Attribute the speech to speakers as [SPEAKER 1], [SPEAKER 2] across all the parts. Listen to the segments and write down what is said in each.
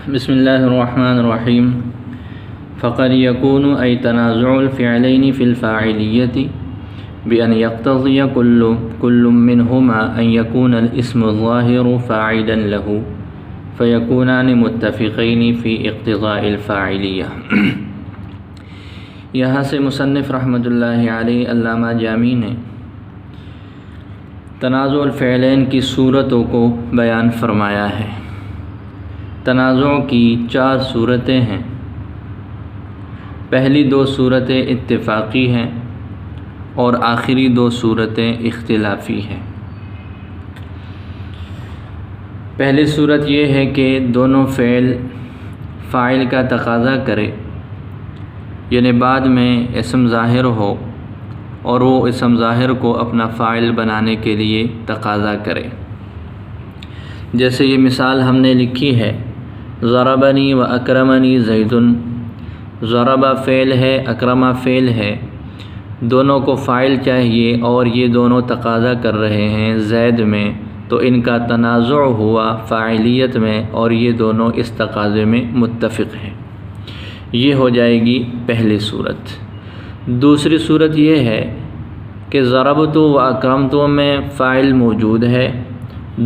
[SPEAKER 1] بسم اللہ الرحمن الرحیم فقد يكون أي تنازع الفعلين في الفاعلية بأن يقتضي كل منهما أن يكون الاسم الظاهر فاعلا له فيكونان متفقين في اقتضاء الفاعلية۔ یہاں سے مصنف رحمۃ اللہ علیہ علامہ جامی نے تنازع الفعلین کی صورتوں کو بیان فرمایا ہے۔ تنازع کی 4 صورتیں ہیں۔ پہلی 2 صورتیں اتفاقی ہیں اور آخری 2 صورتیں اختلافی ہیں۔ پہلی صورت یہ ہے کہ دونوں فعل فاعل کا تقاضا کرے، یعنی بعد میں اسم ظاہر ہو اور وہ اسم ظاہر کو اپنا فاعل بنانے کے لیے تقاضا کرے۔ جیسے یہ مثال ہم نے لکھی ہے، ضربنی و اکرمنی زیدن۔ ضربہ فعل ہے، اکرمہ فعل ہے، دونوں کو فاعل چاہیے اور یہ دونوں تقاضا کر رہے ہیں زید میں، تو ان کا تنازع ہوا فاعلیت میں اور یہ دونوں اس تقاضے میں متفق ہیں۔ یہ ہو جائے گی پہلی صورت۔ دوسری صورت یہ ہے کہ ضربت و اکرمت میں فاعل موجود ہے،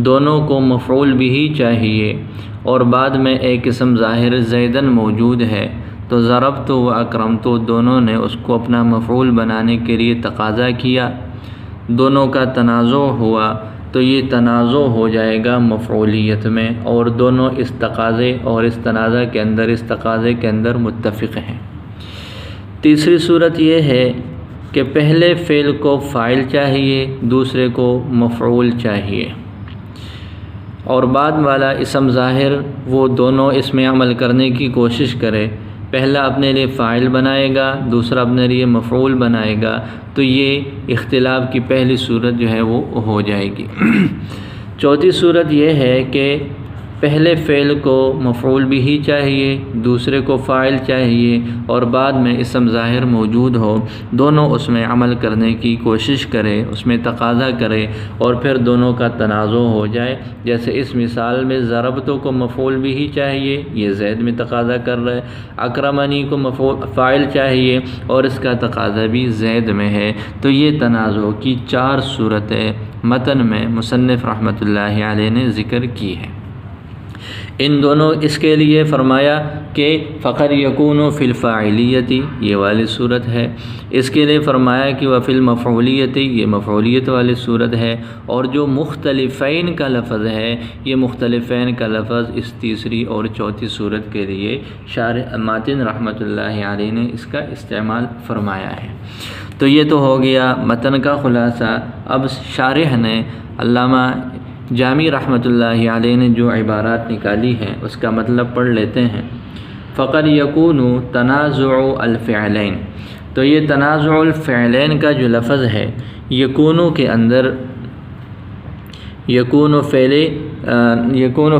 [SPEAKER 1] دونوں کو مفعول بھی چاہیے اور بعد میں ایک اسم ظاہر زیدن موجود ہے، تو ضربت و اکرمت دونوں نے اس کو اپنا مفعول بنانے کے لیے تقاضا کیا، دونوں کا تنازع ہوا، تو یہ تنازع ہو جائے گا مفعولیت میں اور دونوں اس تقاضے اور اس تنازع کے اندر، اس تقاضے کے اندر متفق ہیں۔ تیسری صورت یہ ہے کہ پہلے فعل کو فاعل چاہیے، دوسرے کو مفعول چاہیے، اور بعد والا اسم ظاہر وہ دونوں اس میں عمل کرنے کی کوشش کرے، پہلا اپنے لیے فاعل بنائے گا، دوسرا اپنے لیے مفعول بنائے گا، تو یہ اختلاف کی پہلی صورت جو ہے وہ ہو جائے گی۔ چوتھی صورت یہ ہے کہ پہلے فعل کو مفعول بھی چاہیے، دوسرے کو فاعل چاہیے اور بعد میں اسم ظاہر موجود ہو، دونوں اس میں عمل کرنے کی کوشش کرے، اس میں تقاضا کرے اور پھر دونوں کا تنازع ہو جائے۔ جیسے اس مثال میں ضربتوں کو مفعول بھی چاہیے، یہ زید میں تقاضا کر رہا ہے، اکرمنی کو فاعل چاہیے اور اس کا تقاضا بھی زید میں ہے، تو یہ تنازع کی 4 صورتیں متن میں مصنف رحمۃ اللہ علیہ نے ذکر کی ہے۔ ان دونوں اس کے لیے فرمایا کہ فقد یکون فی الفاعلیت، یہ والی صورت ہے، اس کے لیے فرمایا کہ وفی المفعولیت، یہ مفعولیت والی صورت ہے، اور جو مختلفین کا لفظ ہے، یہ مختلفین کا لفظ اس تیسری اور چوتھی صورت کے لیے شارح ماتن رحمۃ اللہ علیہ نے اس کا استعمال فرمایا ہے۔ تو یہ تو ہو گیا متن کا خلاصہ۔ اب شارح نے علامہ جامی رحمۃ اللہ علیہ نے جو عبارات نکالی ہیں اس کا مطلب پڑھ لیتے ہیں۔ فقد یکون تنازع الفعلین، تو یہ تنازع الفعلین کا جو لفظ ہے، یکون کے اندر یکون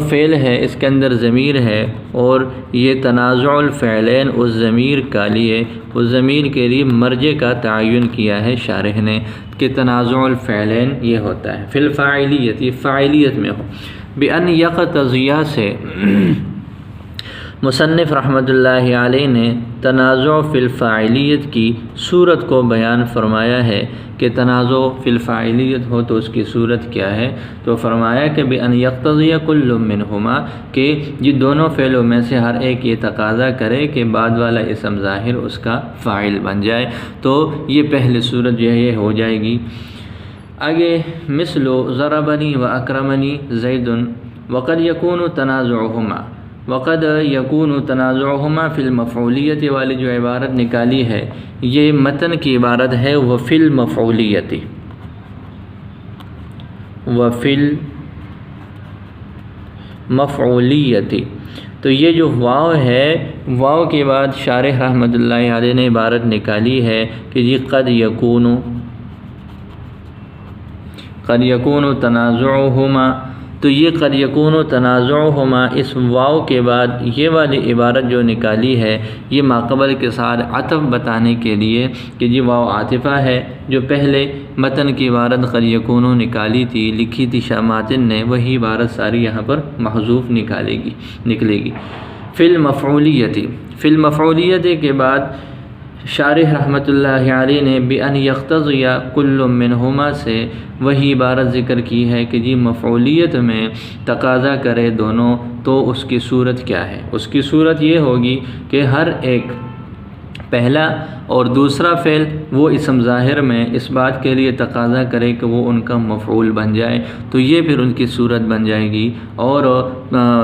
[SPEAKER 1] فعل ہے، اس کے اندر ضمیر ہے، اور یہ تنازع الفعلین اس ضمیر کا لیے، اس ضمیر کے لیے مرجع کا تعین کیا ہے شارح نے کہ تنازع الفعلین یہ ہوتا ہے فی الفاعلیت، یہ فاعلیت میں ہو۔ بأن یقتضی سے مصنف رحمۃ اللہ علیہ نے تنازع فی الفاعلیت کی صورت کو بیان فرمایا ہے کہ تنازع فی الفاعلیت ہو تو اس کی صورت کیا ہے، تو فرمایا کہ بأن یقتضی کل منہما، کہ یہ دونوں فعلوں میں سے ہر ایک یہ تقاضا کرے کہ بعد والا اسم ظاہر اس کا فاعل بن جائے، تو یہ پہلی صورت جو ہے یہ ہو جائے گی۔ آگے مثل ضربنی و اکرمنی زید وقد یکون تنازعہما، وقد یکون تنازعہما فی المفعولیت والی جو عبارت نکالی ہے، یہ متن کی عبارت ہے وفی المفعولیت، وفی المفعولیت، تو یہ جو واو ہے، واو کے بعد شارح رحمۃ اللہ علیہ نے عبارت نکالی ہے کہ یہ قد یکون تنازعہما، تو یہ قد یکون تنازعہما، اس واو کے بعد یہ والی عبارت جو نکالی ہے یہ ماقبل کے ساتھ عطف بتانے کے لیے کہ جی واو عاطفہ ہے، جو پہلے متن کی عبارت قد یکون نکالی تھی، لکھی تھی شاہ ماتن نے، وہی عبارت ساری یہاں پر محذوف نکلے گی۔ فی المفعولیت، فی المفعولیت کے بعد شارح رحمۃ اللہ علیہ نے بأن یقتضی کل منہما سے وہی عبارت ذکر کی ہے کہ جی مفعولیت میں تقاضا کرے دونوں، تو اس کی صورت کیا ہے؟ اس کی صورت یہ ہوگی کہ ہر ایک پہلا اور دوسرا فعل وہ اسم ظاہر میں اس بات کے لیے تقاضا کرے کہ وہ ان کا مفعول بن جائے، تو یہ پھر ان کی صورت بن جائے گی، اور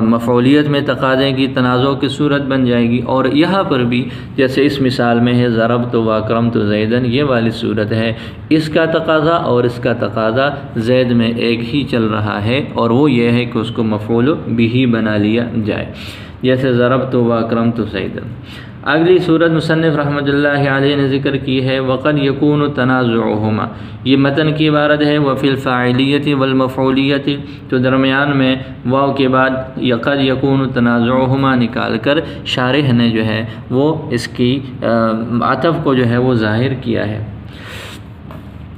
[SPEAKER 1] مفعولیت میں تقاضے کی تنازع کی صورت بن جائے گی۔ اور یہاں پر بھی جیسے اس مثال میں ہے ضربت و اکرمت زیدن، یہ والی صورت ہے، اس کا تقاضا اور اس کا تقاضا زید میں ایک ہی چل رہا ہے، اور وہ یہ ہے کہ اس کو مفعول بھی بنا لیا جائے، جیسے ضربت و اکرمت زیدن۔ اگلی صورت مصنف رحمۃ اللہ علیہ نے ذکر کی ہے وقد یکون تنازعہما، یہ متن کی عبارت ہے، وفی الفاعلیت والمفعولیت، تو درمیان میں واو کے بعد قد یکون تنازعہما نکال کر شارح نے جو ہے وہ اس کی عطف کو جو ہے وہ ظاہر کیا ہے۔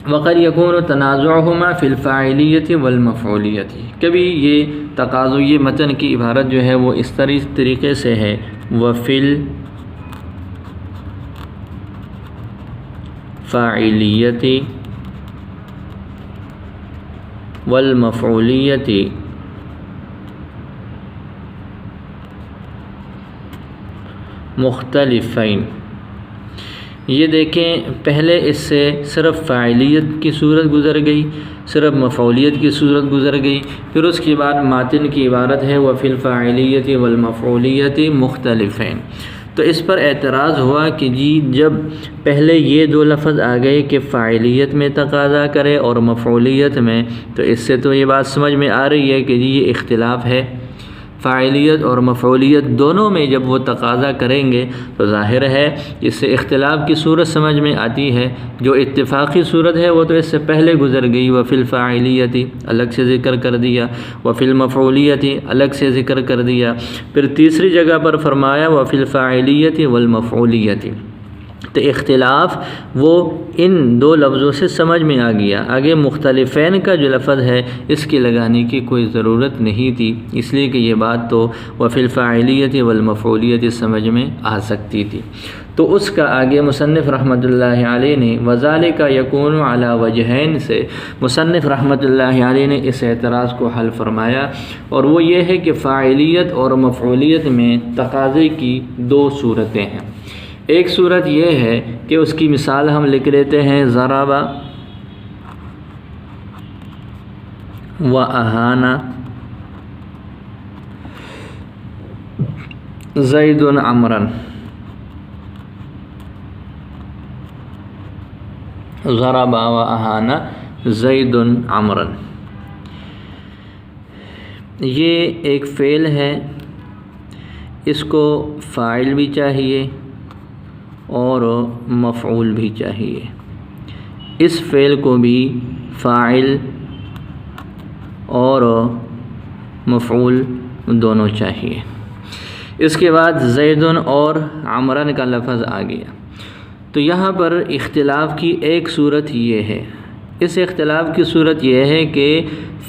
[SPEAKER 1] وقد یکون تنازعہما فی الفاعلیت والمفعولیت، کبھی یہ تقاضا، یہ متن کی عبارت جو ہے وہ اس طریقے سے ہے، وفی فاعلیت والمفعولیت مختلفین۔ یہ دیکھیں پہلے اس سے صرف فاعلیت کی صورت گزر گئی، صرف مفعولیت کی صورت گزر گئی، پھر اس کے بعد ماتن کی عبارت ہے وفی الفاعلیت والمفعولیت مختلفین۔ تو اس پر اعتراض ہوا کہ جی جب پہلے یہ دو لفظ آ گئے کہ فاعلیت میں تقاضا کرے اور مفعولیت میں، تو اس سے تو یہ بات سمجھ میں آ رہی ہے کہ جی یہ اختلاف ہے، فاعلیت اور مفعولیت دونوں میں جب وہ تقاضا کریں گے تو ظاہر ہے اس سے اختلاف کی صورت سمجھ میں آتی ہے۔ جو اتفاقی صورت ہے وہ تو اس سے پہلے گزر گئی، وفی الفاعلیت الگ سے ذکر کر دیا، وفی المفعولیت الگ سے ذکر کر دیا، پھر تیسری جگہ پر فرمایا وفی الفاعلیت والمفعولیت، تو اختلاف وہ ان دو لفظوں سے سمجھ میں آ گیا۔ آگے مختلفین کا جو لفظ ہے اس کی لگانے کی کوئی ضرورت نہیں تھی، اس لیے کہ یہ بات تو وفی الفاعلیت والمفعولیت سمجھ میں آ سکتی تھی۔ تو اس کا آگے مصنف رحمۃ اللہ علیہ نے وذالک یکون علی وجہین سے مصنف رحمۃ اللہ علیہ نے اس اعتراض کو حل فرمایا، اور وہ یہ ہے کہ فاعلیت اور مفعولیت میں تقاضے کی دو صورتیں ہیں۔ ایک صورت یہ ہے کہ اس کی مثال ہم لکھ لیتے ہیں ضرب و اہانا زید عمرا، ضرب و اہانا زید عمرا، یہ ایک فعل ہے، اس کو فاعل بھی چاہیے اور مفعول بھی چاہیے، اس فعل کو بھی فاعل اور مفعول دونوں چاہیے۔ اس کے بعد زیدن اور عمرن کا لفظ آ گیا، تو یہاں پر اختلاف کی ایک صورت یہ ہے، اس اختلاف کی صورت یہ ہے کہ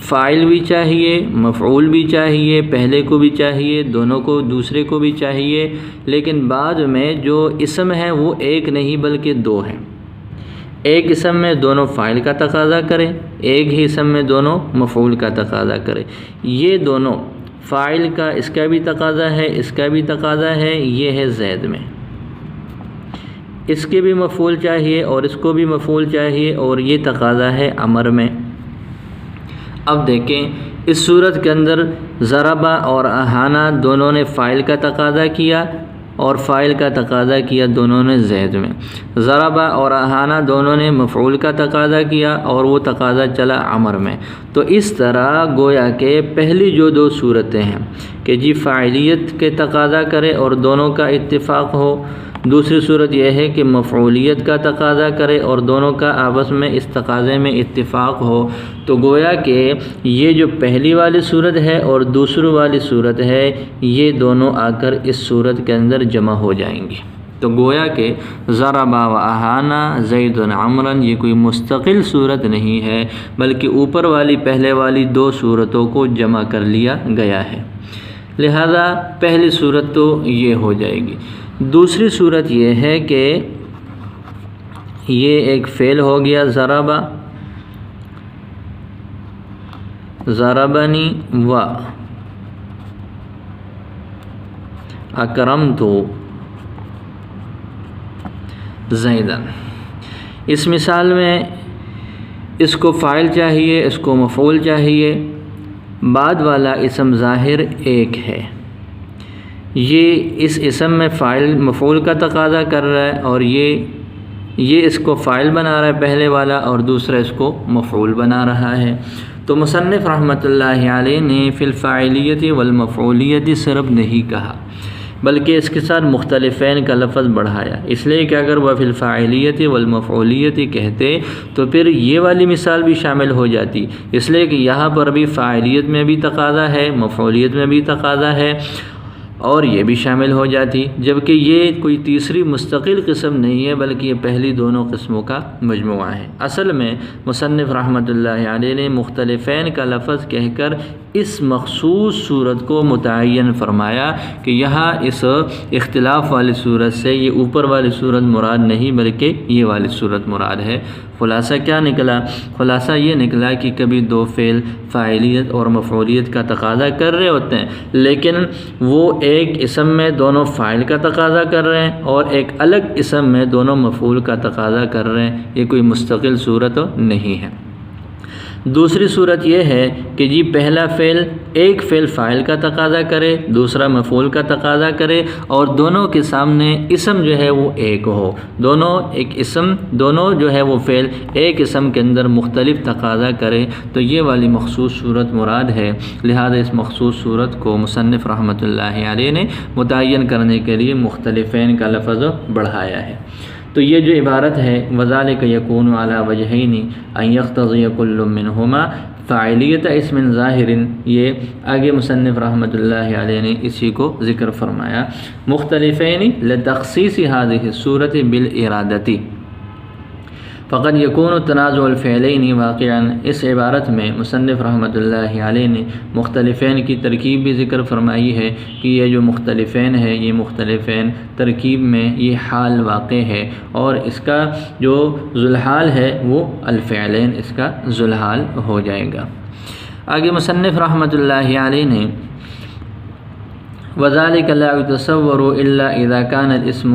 [SPEAKER 1] فاعل بھی چاہیے، مفعول بھی چاہیے، پہلے کو بھی چاہیے، دونوں کو دوسرے کو بھی چاہیے، لیکن بعد میں جو اسم ہے وہ ایک نہیں بلکہ دو ہیں۔ ایک اسم میں دونوں فاعل کا تقاضا کرے، ایک ہی اسم میں دونوں مفعول کا تقاضا کرے، یہ دونوں فاعل کا اس کا بھی تقاضا ہے، اس کا بھی تقاضا ہے، یہ ہے زید میں، اس کے بھی مفعول چاہیے اور اس کو بھی مفعول چاہیے، اور یہ تقاضا ہے عمر میں۔ اب دیکھیں اس صورت کے اندر ضربہ اور اہانا دونوں نے فاعل کا تقاضا کیا اور فاعل کا تقاضا کیا دونوں نے زید میں، ضربہ اور اہانا دونوں نے مفعول کا تقاضا کیا اور وہ تقاضا چلا عمر میں۔ تو اس طرح گویا کہ پہلی جو دو صورتیں ہیں کہ جی فاعلیت کے تقاضا کرے اور دونوں کا اتفاق ہو، دوسری صورت یہ ہے کہ مفعولیت کا تقاضا کرے اور دونوں کا آپس میں اس تقاضے میں اتفاق ہو۔ تو گویا کہ یہ جو پہلی والی صورت ہے اور دوسری والی صورت ہے، یہ دونوں آ کر اس صورت کے اندر جمع ہو جائیں گی۔ تو گویا کہ ضربا و اہانا زید عمرا یہ کوئی مستقل صورت نہیں ہے، بلکہ اوپر والی پہلے والی دو صورتوں کو جمع کر لیا گیا ہے، لہذا پہلی صورت تو یہ ہو جائے گی۔ دوسری صورت یہ ہے کہ یہ ایک فعل ہو گیا ضربا، ضربنی و اکرمت زیدن۔ اس مثال میں اس کو فاعل چاہیے، اس کو مفعول چاہیے، بعد والا اسم ظاہر ایک ہے، یہ اس اسم میں فاعل مفعول کا تقاضا کر رہا ہے اور یہ اس کو فاعل بنا رہا ہے پہلے والا، اور دوسرا اس کو مفعول بنا رہا ہے۔ تو مصنف رحمۃ اللہ علیہ نے فی الفاعلیت والمفعولیت صرف نہیں کہا، بلکہ اس کے ساتھ مختلفین کا لفظ بڑھایا، اس لیے کہ اگر وہ فی الفاعلیت والمفعولیت کہتے تو پھر یہ والی مثال بھی شامل ہو جاتی، اس لیے کہ یہاں پر بھی فاعلیت میں بھی تقاضا ہے، مفعولیت میں بھی تقاضا ہے، اور یہ بھی شامل ہو جاتی، جبکہ یہ کوئی تیسری مستقل قسم نہیں ہے، بلکہ یہ پہلی دونوں قسموں کا مجموعہ ہے۔ اصل میں مصنف رحمۃ اللہ علیہ نے مختلفین کا لفظ کہہ کر اس مخصوص صورت کو متعین فرمایا کہ یہاں اس اختلاف والی صورت سے یہ اوپر والی صورت مراد نہیں، بلکہ یہ والی صورت مراد ہے۔ خلاصہ کیا نکلا؟ خلاصہ یہ نکلا کہ کبھی دو فعل فاعلیت اور مفعولیت کا تقاضا کر رہے ہوتے ہیں، لیکن وہ ایک اسم میں دونوں فاعل کا تقاضا کر رہے ہیں اور ایک الگ اسم میں دونوں مفعول کا تقاضا کر رہے ہیں، یہ کوئی مستقل صورت نہیں ہے۔ دوسری صورت یہ ہے کہ جی پہلا فعل ایک فعل فاعل کا تقاضا کرے، دوسرا مفعول کا تقاضا کرے، اور دونوں کے سامنے اسم جو ہے وہ ایک ہو، دونوں جو ہے وہ فعل ایک اسم کے اندر مختلف تقاضا کرے، تو یہ والی مخصوص صورت مراد ہے۔ لہذا اس مخصوص صورت کو مصنف رحمۃ اللہ علیہ نے متعین کرنے کے لیے مختلفین کا لفظ بڑھایا ہے۔ تو یہ جو عبارت ہے وَذَلِكَ يَكُونُ عَلَى وَجْهَيْنِ أَن يَقْتَضِيَ كُلٌّ مِّنْهُمَا فاعلیت اسم ظاہر، یہ آگے مصنف رحمۃ اللہ علیہ نے اسی کو ذکر فرمایا، مختلفین لتخصیص هذه الصورة بالارادۃ فقد یکون تنازع الفعلین واقعا۔ اس عبارت میں مصنف رحمۃ اللہ علیہ نے مختلفین کی ترکیب بھی ذکر فرمائی ہے کہ یہ جو مختلفین ہے، یہ مختلفین ترکیب میں یہ حال واقع ہے، اور اس کا جو ذوالحال ہے وہ الفعلین اس کا ذوالحال ہو جائے گا۔ آگے مصنف رحمۃ اللہ علیہ نے وَذَلِكَ لَا يُتَصَوَّرُ إِلَّا إِذَا كَانَ الْإِسْمُ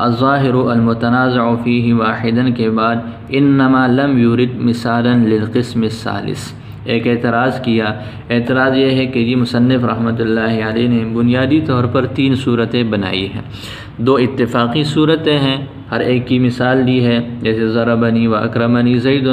[SPEAKER 1] الظَّاهِرُ الْمُتَنَازَعُ فِيهِ وَاحِدًا کے بعد إِنَّمَا لَمْ يُرِدْ مِثَالًا لِلْقِسْمِ الثَّالِثِ۔ ایک اعتراض کیا، اعتراض یہ ہے کہ جی مصنف رحمۃ اللہ علیہ نے بنیادی طور پر تین صورتیں بنائی ہیں، دو اتفاقی صورتیں ہیں، ہر ایک کی مثال دی ہے، جیسے ضربنی و اکرمنی زید،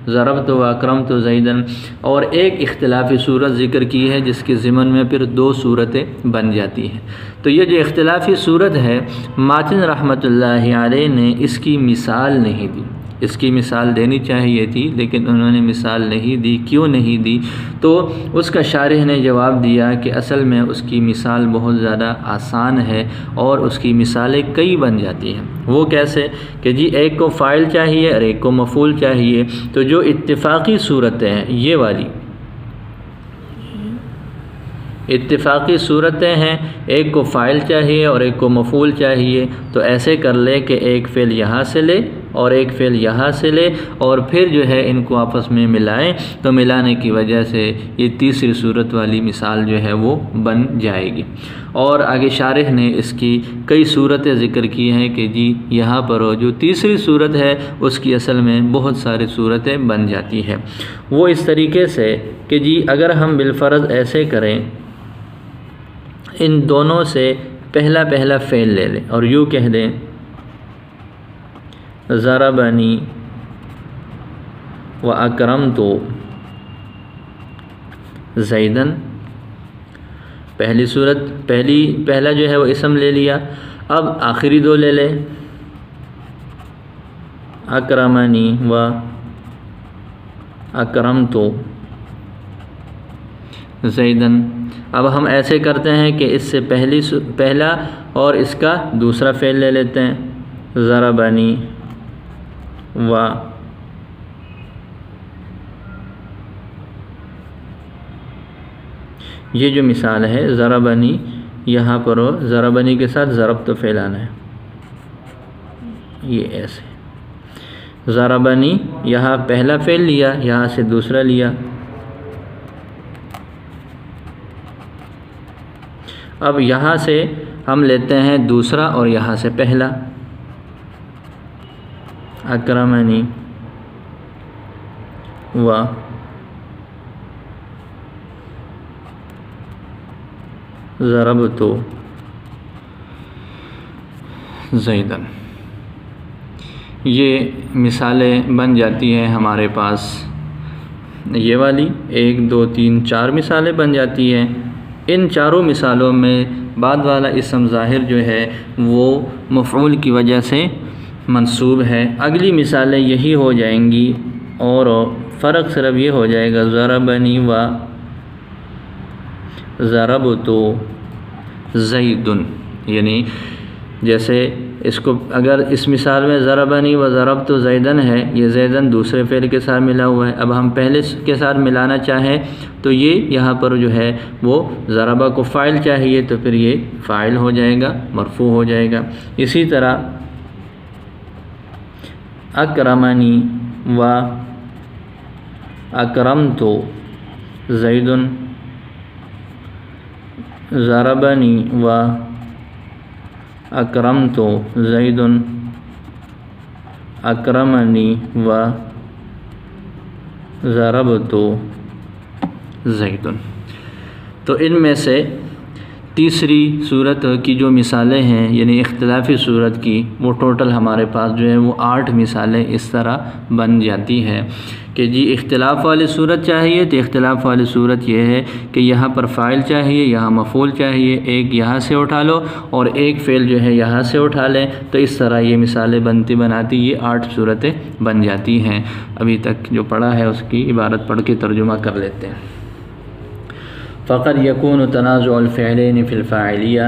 [SPEAKER 1] ضربت و اکرمت زیدن، اور ایک اختلافی صورت ذکر کی ہے جس کے ضمن میں پھر دو صورتیں بن جاتی ہیں۔ تو یہ جو اختلافی صورت ہے، ماتن رحمۃ اللہ علیہ نے اس کی مثال نہیں دی، اس کی مثال دینی چاہیے تھی لیکن انہوں نے مثال نہیں دی۔ کیوں نہیں دی؟ تو اس کا شارح نے جواب دیا کہ اصل میں اس کی مثال بہت زیادہ آسان ہے اور اس کی مثالیں کئی بن جاتی ہیں۔ وہ کیسے کہ جی ایک کو فاعل چاہیے اور ایک کو مفعول چاہیے، تو جو اتفاقی صورتیں ہیں، یہ والی اتفاقی صورتیں ہیں، ایک کو فاعل چاہیے اور ایک کو مفعول چاہیے، تو ایسے کر لے کہ ایک فعل یہاں سے لے اور ایک فعل یہاں سے لے، اور پھر جو ہے ان کو آپس میں ملائیں، تو ملانے کی وجہ سے یہ تیسری صورت والی مثال جو ہے وہ بن جائے گی۔ اور آگے شارح نے اس کی کئی صورتیں ذکر کی ہیں کہ جی یہاں پر جو تیسری صورت ہے اس کی اصل میں بہت ساری صورتیں بن جاتی ہیں۔ وہ اس طریقے سے کہ جی اگر ہم بالفرض ایسے کریں، ان دونوں سے پہلا فعل لے لیں اور یوں کہہ دیں ضربنی و اکرمت زیدن، پہلا جو ہے وہ اسم لے لیا، اب آخری دو لے لیں، اکرمنی و اکرمت زیدن۔ اب ہم ایسے کرتے ہیں کہ اس سے پہلا اور اس کا دوسرا فعل لے لیتے ہیں، ضربنی و یہ جو مثال ہے ضربنی، یہاں پر ضربنی کے ساتھ ضربت فعل آنا ہے، یہ ایسے ضربنی، یہاں پہلا فعل لیا، یہاں سے دوسرا لیا، اب یہاں سے ہم لیتے ہیں دوسرا اور یہاں سے پہلا، اکرمنی و ضربت زیدن۔ یہ مثالیں بن جاتی ہیں ہمارے پاس، یہ والی 1 2 3 4 مثالیں بن جاتی ہیں۔ ان چاروں مثالوں میں بعد والا اسم ظاہر جو ہے وہ مفعول کی وجہ سے منصوب ہے۔ اگلی مثالیں یہی ہو جائیں گی اور فرق صرف یہ ہو جائے گا، ضربنی و ضربت زید، یعنی جیسے اس کو اگر اس مثال میں ضربنی و ضربت زیدن ہے، یہ زیدن دوسرے فعل کے ساتھ ملا ہوا ہے، اب ہم پہلے کے ساتھ ملانا چاہیں تو یہ یہاں پر جو ہے وہ ضربہ کو فاعل چاہیے تو پھر یہ فاعل ہو جائے گا، مرفوع ہو جائے گا۔ اسی طرح اکرمنی و اکرمت زید، ضربنی و اکرمت زید، اکرمنی و ضربت زید۔ تو ان میں سے تیسری صورت کی جو مثالیں ہیں یعنی اختلافی صورت کی، وہ ٹوٹل ہمارے پاس جو ہے وہ 8 مثالیں اس طرح بن جاتی ہیں کہ جی اختلاف والی صورت چاہیے تو اختلاف والی صورت یہ ہے کہ یہاں پر فاعل چاہیے، یہاں مفعول چاہیے، ایک یہاں سے اٹھا لو اور ایک فعل جو ہے یہاں سے اٹھا لیں، تو اس طرح یہ مثالیں بناتی یہ 8 صورتیں بن جاتی ہیں۔ ابھی تک جو پڑھا ہے اس کی عبارت پڑھ کے ترجمہ کر لیتے ہیں۔ فقد یکون تنازع الفعلین فی الفاعلیہ،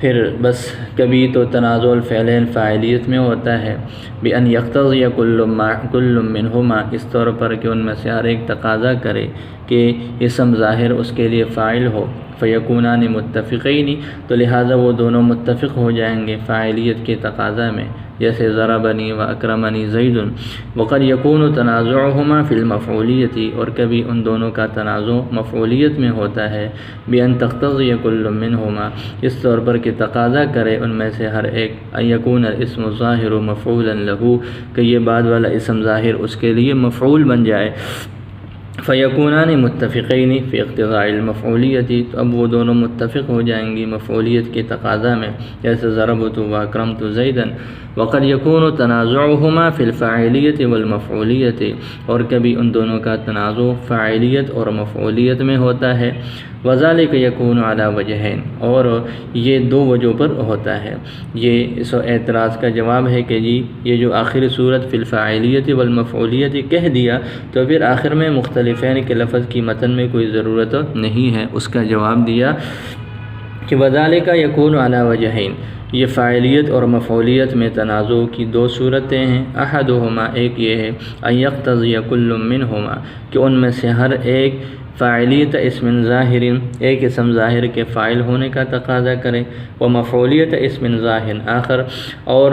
[SPEAKER 1] پھر بس کبھی تو تنازع الفعلین فاعلیت میں ہوتا ہے، بأن یقتضی کل منہما، اس طور پر کہ ان میں سے ہر ایک تقاضا کرے کہ اسم ظاہر اس کے لیے فاعل ہو، فیکونان متفقین، تو لہٰذا وہ دونوں متفق ہو جائیں گے فاعلیت کے تقاضا میں، جیسے ضربنی و اکرمنی زید۔ وقد یکون تنازعہما فی المفعولیت، اور کبھی ان دونوں کا تنازع مفعولیت میں ہوتا ہے، بأن تقتضی کل منہما، اس طور پر کہ تقاضا کرے ان میں سے ہر ایک، ان یکون الاسم الظاہر مفعولا لہ، کہ یہ بعد والا اسم ظاہر اس کے لیے مفعول بن جائے، فیکونان متفقین فی اقتضاء المفعولیت، تو اب وہ دونوں متفق ہو جائیں گی مفعولیت کے تقاضا میں، جیسے ضربت و اکرمت زیدا۔ وقد یکون تنازعہما فی الفاعلیت والمفعولیت، اور کبھی ان دونوں کا تنازع فاعلیت اور مفعولیت میں ہوتا ہے، وذالک یکون علی وجہین، اور یہ 2 وجہوں پر ہوتا ہے۔ یہ اس اعتراض کا جواب ہے کہ جی یہ جو آخری صورت فی الفاعلیت والمفعولیت کہہ دیا تو پھر آخر میں مختلفین کے لفظ کی متن میں کوئی ضرورت نہیں ہے، اس کا جواب دیا کہ وذالک یکون علی وجہین، یہ فاعلیت اور مفعولیت میں تنازع کی 2 صورتیں ہیں، احدہما، ایک یہ ہے، ان یقتضی کل منہما، کہ ان میں سے ہر ایک فاعلیت اسم ظاہر، ایک اسم ظاہر کے فاعل ہونے کا تقاضا کرے، و مفعولیت اسم ظاہر آخر، اور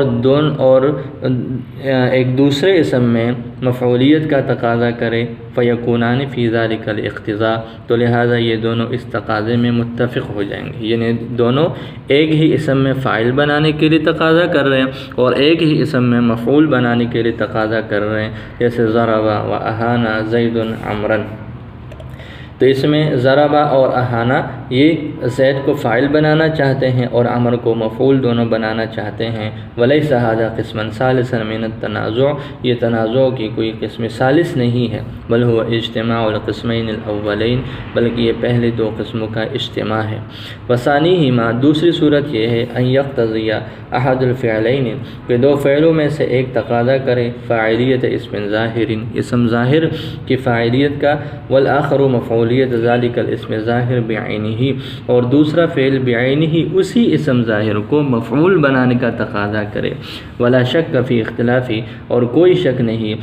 [SPEAKER 1] ایک دوسرے اسم میں مفعولیت کا تقاضا کرے، فیکونان فی ذالک الاقتضاء، تو لہٰذا یہ دونوں اس تقاضے میں متفق ہو جائیں گے، یعنی دونوں ایک ہی اسم میں فاعل بنانے کے لیے تقاضا کر رہے ہیں اور ایک ہی اسم میں مفعول بنانے کے لیے تقاضا کر رہے ہیں، جیسے ضرب و اہان زید عمرا۔ تو اس میں ضربہ اور احانہ یہ زید کو فاعل بنانا چاہتے ہیں اور عمر کو مفعول دونوں بنانا چاہتے ہیں۔ ولیس ھذا قسما ثالثا من التنازع، یہ تنازع کی کوئی قسم ثالث نہیں ہے، بل هو اجتماع القسمین الاولین، بلکہ یہ پہلے دو قسموں کا اجتماع ہے۔ وثانیہما، دوسری صورت یہ ہے ان یقتضی احد الفعلین، کہ دو فعلوں میں سے ایک تقاضا کرے فاعلیت اسم ظاہر، اسم ظاہر کی فاعلیت کا، والآخر مفعولیت ذلک الاسم ظاہر بعینہ، اور دوسرا فعل بعینہ اسی اسم ظاہر کو مفعول بنانے کا تقاضا کرے۔ ولا شک فی اختلافی، اور کوئی شک نہیں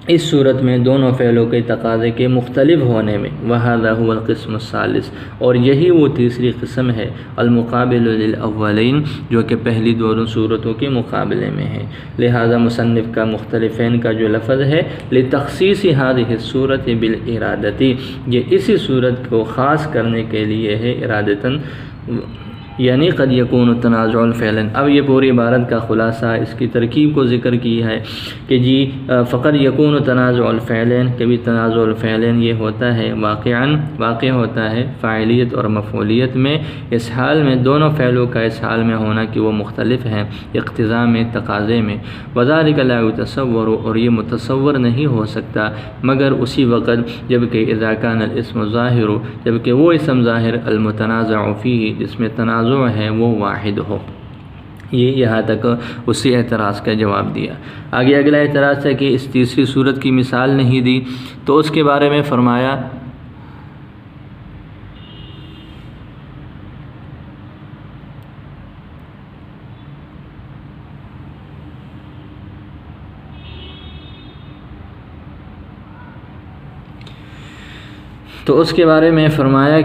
[SPEAKER 1] اس صورت میں دونوں فعلوں کے تقاضے کے مختلف ہونے میں۔ وہذا هو القسم الثالث، اور یہی وہ تیسری قسم ہے، المقابل للاولین، جو کہ پہلی دونوں صورتوں کے مقابلے میں ہے۔ لہذا مصنف کا مختلفین کا جو لفظ ہے لتخصیص هذه الصورت بالارادتی، یہ اسی صورت کو خاص کرنے کے لیے ہے ارادتاً، یعنی قد یکون التنازع الفعلین۔ اب یہ پوری عبارت کا خلاصہ اس کی ترکیب کو ذکر کی ہے کہ جی فقد یکون تنازع الفعلین، کبھی تنازع الفعلین یہ ہوتا ہے واقع ہوتا ہے فاعلیت اور مفعولیت میں، اس حال میں دونوں فعلوں کا اس حال میں ہونا کہ وہ مختلف ہیں اقتضاء میں، تقاضے میں۔ وذلک لا یتصور، اور یہ متصور نہیں ہو سکتا مگر اسی وقت جبکہ اذا کان الاسم ظاہر، جبکہ وہ اسم ظاہر المتنازع فیہ، جس میں تنازع ہے، وہ واحد ہو۔ یہ یہاں تک اسی اعتراض کا جواب دیا۔ آگے اگلا اعتراض ہے کہ اس تیسری صورت کی مثال نہیں دی، تو اس کے بارے میں فرمایا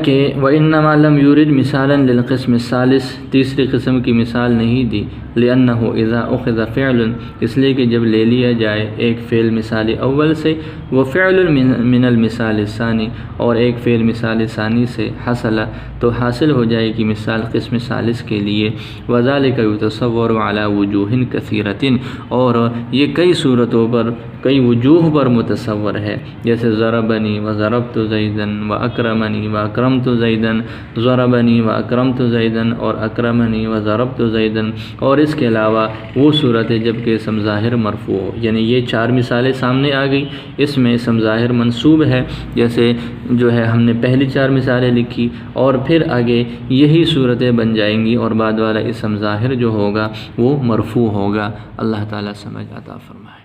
[SPEAKER 1] کہ وَإِنَّمَا لَمْ يُرِدْ مِثَالًا لِلْقِسْمِ الثَّالِثِ، تیسری قسم کی مثال نہیں دی، لِأَنَّهُ إِذَا أُخِذَ فِعْلٌ، اس لیے کہ جب لے لیا جائے ایک فعل مثال اول سے، وہ فعل من المثال الثانی، اور ایک فعل مثال ثانی سے، حصل، تو حاصل ہو جائے گی مثال قسم ثالث کے لیے۔ وَذَلِكَ يُتَصَوَّرُ عَلَى وُجُوهٍ كَثِيرَةٍ، اور یہ کئی صورتوں پر، کئی وجوہ پر متصور ہے، جیسے ضربنی وضربت زیدن واکرمنی واکرمت زیدن، ضربنی واکرمت زیدن اور اکرمنی وضربت زیدن، اور اس کے علاوہ وہ صورت ہے جب کہ اسم ظاہر مرفوع ہو، یعنی یہ چار مثالیں سامنے آ گئی، اس میں اسم ظاہر منصوب ہے، جیسے جو ہے ہم نے پہلی چار مثالیں لکھی، اور پھر آگے یہی صورتیں بن جائیں گی اور بعد والا اسم ظاہر جو ہوگا وہ مرفوع ہوگا۔ اللہ تعالیٰ سمجھ عطا فرمائے۔